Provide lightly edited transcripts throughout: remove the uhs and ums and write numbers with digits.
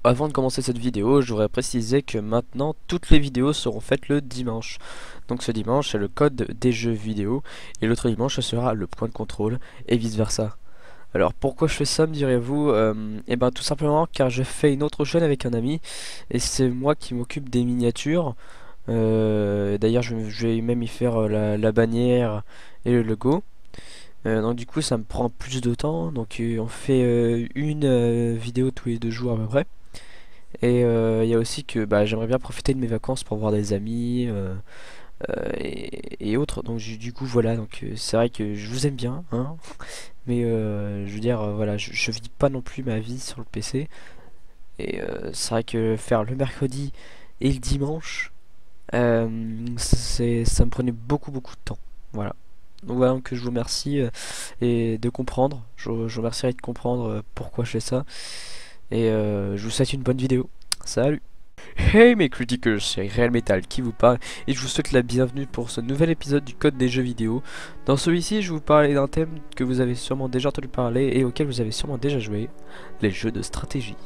Avant de commencer cette vidéo, je voudrais préciser que maintenant toutes les vidéos seront faites le dimanche. Donc ce dimanche c'est le code des jeux vidéo et l'autre dimanche ce sera le point de contrôle et vice versa. Alors pourquoi je fais ça me direz-vous? Eh ben tout simplement car je fais une autre chaîne avec un ami et c'est moi qui m'occupe des miniatures. D'ailleurs je vais même y faire la bannière et le logo. Donc du coup ça me prend plus de temps, donc on fait une vidéo tous les 2 jours à peu près. Et il y a aussi que j'aimerais bien profiter de mes vacances pour voir des amis et autres. Donc du coup voilà, donc c'est vrai que je vous aime bien, hein, mais je veux dire voilà, je vis pas non plus ma vie sur le PC. Et c'est vrai que faire le mercredi et le dimanche, ça me prenait beaucoup de temps. Voilà. Donc voilà, donc je vous remercie et de comprendre. Je vous remercierai de comprendre pourquoi je fais ça. Et je vous souhaite une bonne vidéo. Salut! Hey mes critiquers, c'est Real Metal qui vous parle et je vous souhaite la bienvenue pour ce nouvel épisode du Code des jeux vidéo. Dans celui-ci, je vais vous parler d'un thème que vous avez sûrement déjà entendu parler et auquel vous avez sûrement déjà joué, les jeux de stratégie.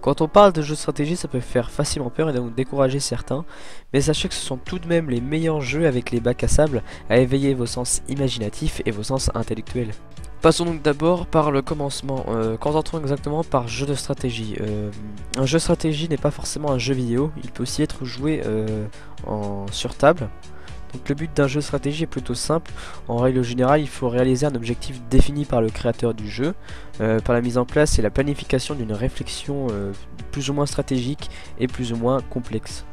Quand on parle de jeux de stratégie, ça peut faire facilement peur et donc décourager certains, mais sachez que ce sont tout de même les meilleurs jeux avec les bacs à sable à éveiller vos sens imaginatifs et vos sens intellectuels. Passons donc d'abord par le commencement. Qu'entend-on exactement par jeu de stratégie? Un jeu de stratégie n'est pas forcément un jeu vidéo, il peut aussi être joué sur table. Donc le but d'un jeu de stratégie est plutôt simple. En règle générale, il faut réaliser un objectif défini par le créateur du jeu, par la mise en place et la planification d'une réflexion plus ou moins stratégique et plus ou moins complexe.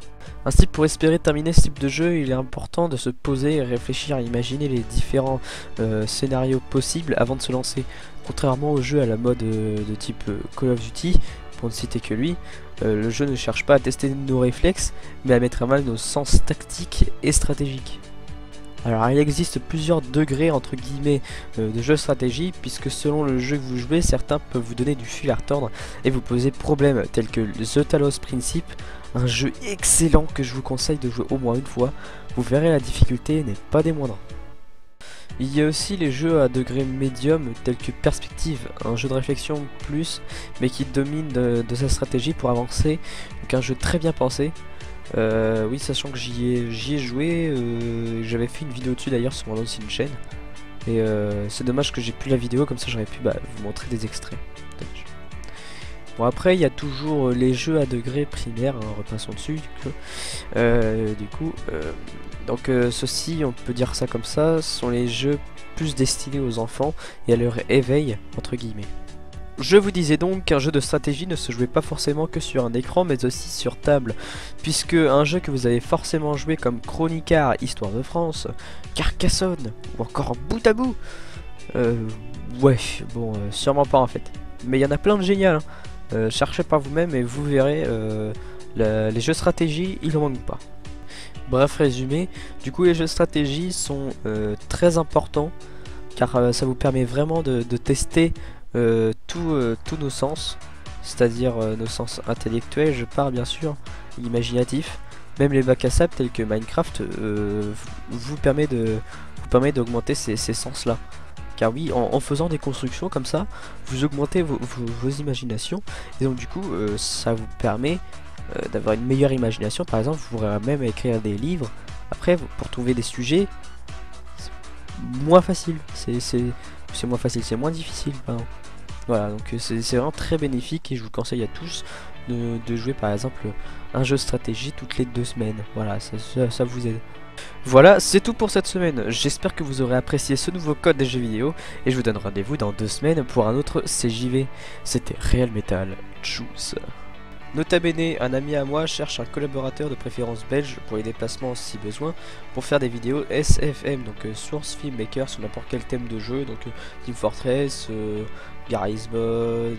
Ainsi, pour espérer terminer ce type de jeu, il est important de se poser et réfléchir à imaginer les différents scénarios possibles avant de se lancer. Contrairement aux jeux à la mode de type Call of Duty, pour ne citer que lui, le jeu ne cherche pas à tester nos réflexes, mais à mettre à mal nos sens tactiques et stratégiques. Alors il existe plusieurs degrés entre guillemets de jeu de stratégie, puisque selon le jeu que vous jouez, certains peuvent vous donner du fil à retordre et vous poser problème, tels que The Talos Principe, un jeu excellent que je vous conseille de jouer au moins une fois. Vous verrez, la difficulté n'est pas des moindres. Il y a aussi les jeux à degré médium tels que Perspective, un jeu de réflexion plus mais qui domine de sa stratégie pour avancer, donc un jeu très bien pensé. Oui, sachant que j'y ai joué, j'avais fait une vidéo dessus d'ailleurs sur mon ancienne chaîne. Et c'est dommage que j'ai plus la vidéo, comme ça j'aurais pu vous montrer des extraits. Dommage. Bon, après il y a toujours les jeux à degré primaire, hein, repassons dessus du coup. Donc ceux-ci, on peut dire ça comme ça, sont les jeux plus destinés aux enfants et à leur éveil entre guillemets. Je vous disais donc qu'un jeu de stratégie ne se jouait pas forcément que sur un écran mais aussi sur table, puisque un jeu que vous avez forcément joué comme Chronicard, Histoire de France, Carcassonne ou encore Bout à Bout, ouais, bon, sûrement pas en fait, mais il y en a plein de génial, hein. Cherchez par vous-même et vous verrez, les jeux de stratégie, ils en manquent pas. Bref résumé, du coup les jeux de stratégie sont très importants car ça vous permet vraiment de tester tous nos sens, c'est-à-dire nos sens intellectuels, je parle bien sûr, imaginatifs, même les bacs à sable tels que Minecraft vous permet d'augmenter ces sens là. Car oui, en faisant des constructions comme ça, vous augmentez vos imaginations et donc du coup ça vous permet d'avoir une meilleure imagination. Par exemple, vous pourrez même écrire des livres. Après, pour trouver des sujets, c'est moins facile. C'est moins facile, c'est moins difficile, pardon. Voilà, donc c'est vraiment très bénéfique et je vous conseille à tous de jouer par exemple un jeu de stratégie toutes les 2 semaines. Voilà, ça vous aide. Voilà, c'est tout pour cette semaine. J'espère que vous aurez apprécié ce nouveau code des jeux vidéo et je vous donne rendez-vous dans 2 semaines pour un autre CJV. C'était Real Metal. Tchuss. Nota bene, un ami à moi cherche un collaborateur de préférence belge pour les déplacements si besoin, pour faire des vidéos SFM, donc source filmmaker sur n'importe quel thème de jeu, donc Team Fortress, Garry's Mod,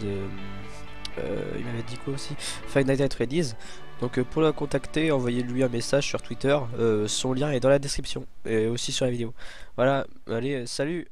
il m'avait dit quoi aussi, Five Nights at Freddy's. Donc pour le contacter, envoyez-lui un message sur Twitter, son lien est dans la description, et aussi sur la vidéo. Voilà, allez, salut.